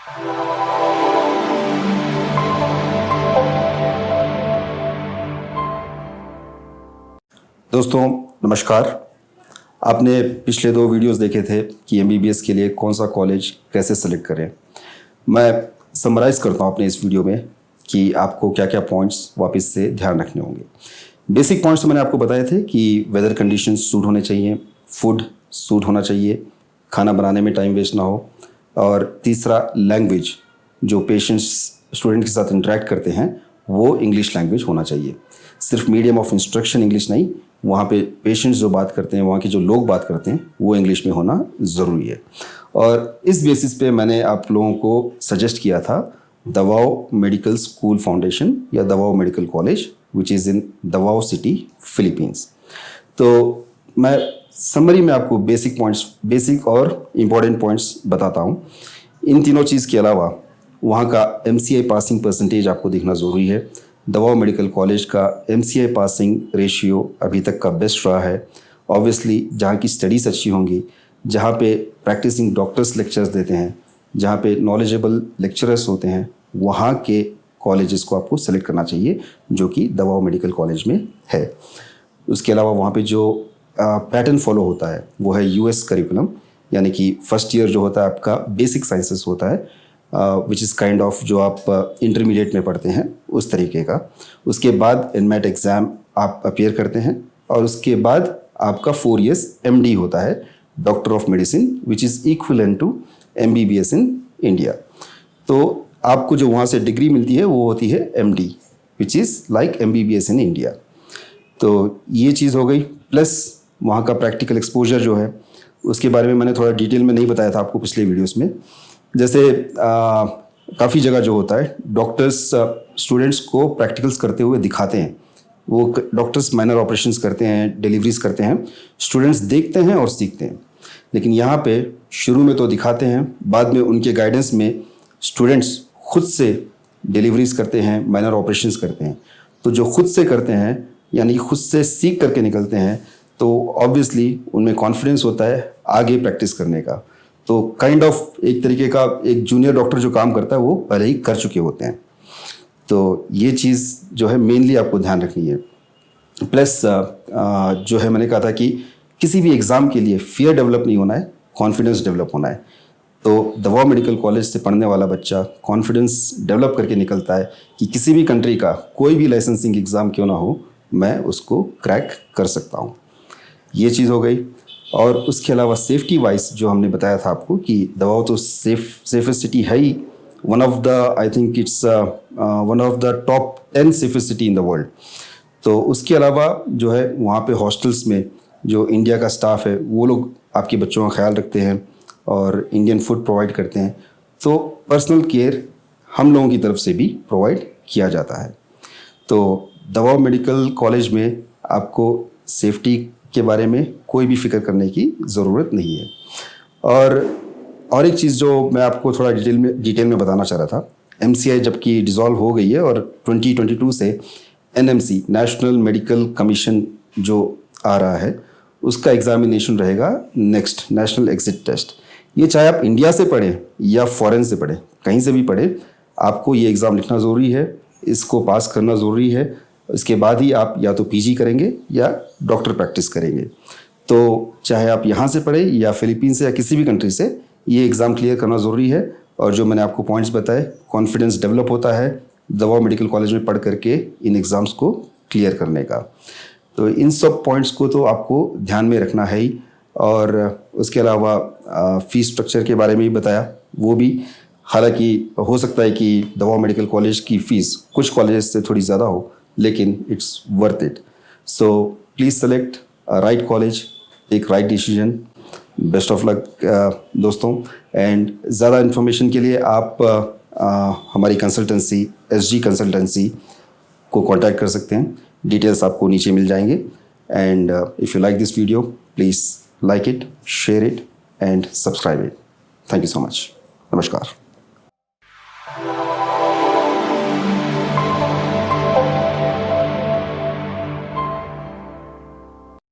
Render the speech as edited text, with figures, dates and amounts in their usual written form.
दोस्तों नमस्कार। आपने पिछले 2 वीडियोस देखे थे कि एमबीबीएस के लिए कौन सा कॉलेज कैसे सेलेक्ट करें। मैं समराइज़ करता हूँ अपने इस वीडियो में कि आपको क्या क्या पॉइंट्स वापस से ध्यान रखने होंगे। बेसिक पॉइंट्स तो मैंने आपको बताए थे कि वेदर कंडीशंस सूट होने चाहिए, फूड सूट होना चाहिए, खाना बनाने में टाइम वेस्ट ना हो, और तीसरा लैंग्वेज जो पेशेंट्स स्टूडेंट के साथ इंटरेक्ट करते हैं वो इंग्लिश लैंग्वेज होना चाहिए। सिर्फ मीडियम ऑफ इंस्ट्रक्शन इंग्लिश नहीं, वहाँ पे पेशेंट्स जो बात करते हैं, वहाँ के जो लोग बात करते हैं वो इंग्लिश में होना ज़रूरी है। और इस बेसिस पे मैंने आप लोगों को सजेस्ट किया था दवाओ मेडिकल स्कूल फाउंडेशन या Davao medical college which is in Davao city, Philippines. तो मैं समरी में आपको बेसिक और इम्पॉर्टेंट पॉइंट्स बताता हूँ। इन तीनों चीज़ के अलावा वहाँ का MCI पासिंग परसेंटेज आपको देखना ज़रूरी है। दवाओ मेडिकल कॉलेज का MCI पासिंग रेशियो अभी तक का बेस्ट रहा है। ऑब्वियसली जहाँ की स्टडीज़ अच्छी होंगी, जहाँ पे प्रैक्टिसिंग डॉक्टर्स लेक्चर्स देते हैं, जहाँ पे नॉलेजेबल लेक्चरर्स होते हैं, वहाँ के कॉलेजेस को आपको सेलेक्ट करना चाहिए जो कि दवाओ मेडिकल कॉलेज में है। उसके अलावा वहाँ पे जो पैटर्न फॉलो होता है वो है US करिकुलम, यानी कि फर्स्ट ईयर जो होता है आपका बेसिक साइंसेस होता है, विच इज़ काइंड ऑफ जो आप इंटरमीडिएट में पढ़ते हैं उस तरीके का। उसके बाद एनमेट एग्ज़ाम आप अपीयर करते हैं और उसके बाद आपका 4 years MD होता है, doctor of medicine, which is equivalent to MBBS in India. तो आपको जो वहाँ से डिग्री मिलती है वो होती है MD, which is like MBBS in India. तो ये चीज़ हो गई, प्लस वहाँ का प्रैक्टिकल एक्सपोजर जो है उसके बारे में मैंने थोड़ा डिटेल में नहीं बताया था आपको पिछले वीडियोस में। जैसे काफ़ी जगह जो होता है डॉक्टर्स स्टूडेंट्स को प्रैक्टिकल्स करते हुए दिखाते हैं, वो डॉक्टर्स माइनर ऑपरेशंस करते हैं, डिलीवरीज करते हैं, स्टूडेंट्स देखते हैं और सीखते हैं। लेकिन यहाँ पे शुरू में तो दिखाते हैं, बाद में उनके गाइडेंस में स्टूडेंट्स खुद से डिलीवरीज करते हैं, माइनर ऑपरेशंस करते हैं। तो जो खुद से करते हैं यानी खुद से सीख करके निकलते हैं, तो ऑब्वियसली उनमें कॉन्फिडेंस होता है आगे प्रैक्टिस करने का। तो काइंड ऑफ एक तरीके का एक जूनियर डॉक्टर जो काम करता है वो पहले ही कर चुके होते हैं। तो ये चीज़ जो है मेनली आपको ध्यान रखनी है। प्लस जो है मैंने कहा था कि किसी भी एग्ज़ाम के लिए फियर डेवलप नहीं होना है, कॉन्फिडेंस डेवलप होना है। तो दवाओ मेडिकल कॉलेज से पढ़ने वाला बच्चा कॉन्फिडेंस डेवलप करके निकलता है कि किसी भी कंट्री का कोई भी लाइसेंसिंग एग्ज़ाम क्यों ना हो, मैं उसको क्रैक कर सकता हूँ। ये चीज़ हो गई। और उसके अलावा सेफ्टी वाइज जो हमने बताया था आपको कि दवाओ तो सेफेस्ट सिटी है ही, one of the I think it's one of the top 10 safest city in the world. तो उसके अलावा जो है वहाँ पे हॉस्टल्स में जो इंडिया का स्टाफ है वो लोग आपके बच्चों का ख्याल रखते हैं और इंडियन फूड प्रोवाइड करते हैं। तो पर्सनल केयर हम लोगों की तरफ से भी प्रोवाइड किया जाता है। तो दवाओ मेडिकल कॉलेज में आपको सेफ्टी के बारे में कोई भी फिक्र करने की ज़रूरत नहीं है। और एक चीज़ जो मैं आपको थोड़ा डिटेल में बताना चाह रहा था, MCI जबकि डिज़ोल्व हो गई है और 2022 से NMC नेशनल मेडिकल कमीशन जो आ रहा है उसका एग्ज़ामिनेशन रहेगा नेक्स्ट, नेशनल एग्जिट टेस्ट। ये चाहे आप इंडिया से पढ़ें या फॉरेन से पढ़ें, कहीं से भी पढ़ें, आपको ये एग्ज़ाम लिखना ज़रूरी है, इसको पास करना ज़रूरी है। इसके बाद ही आप या तो PG करेंगे या डॉक्टर प्रैक्टिस करेंगे। तो चाहे आप यहाँ से पढ़े या फिलीपींस से या किसी भी कंट्री से, ये एग्ज़ाम क्लियर करना ज़रूरी है। और जो मैंने आपको पॉइंट्स बताए, कॉन्फिडेंस डेवलप होता है दवाओ मेडिकल कॉलेज में पढ़ करके इन एग्ज़ाम्स को क्लियर करने का। तो इन सब पॉइंट्स को तो आपको ध्यान में रखना है ही। और उसके अलावा फ़ीस स्ट्रक्चर के बारे में भी बताया, वो भी हालांकि हो सकता है कि दवाओ मेडिकल कॉलेज की फ़ीस कुछ कॉलेजेस से थोड़ी ज़्यादा हो, लेकिन it's worth it. So please select right college, take right decision. Best of luck दोस्तों। एंड ज़्यादा इन्फॉर्मेशन के लिए आप हमारी कंसल्टेंसी SG कंसल्टेंसी को कांटेक्ट कर सकते हैं। डिटेल्स आपको नीचे मिल जाएंगे। And if you like this video, please like it, share it and subscribe it. Thank you so much. नमस्कार।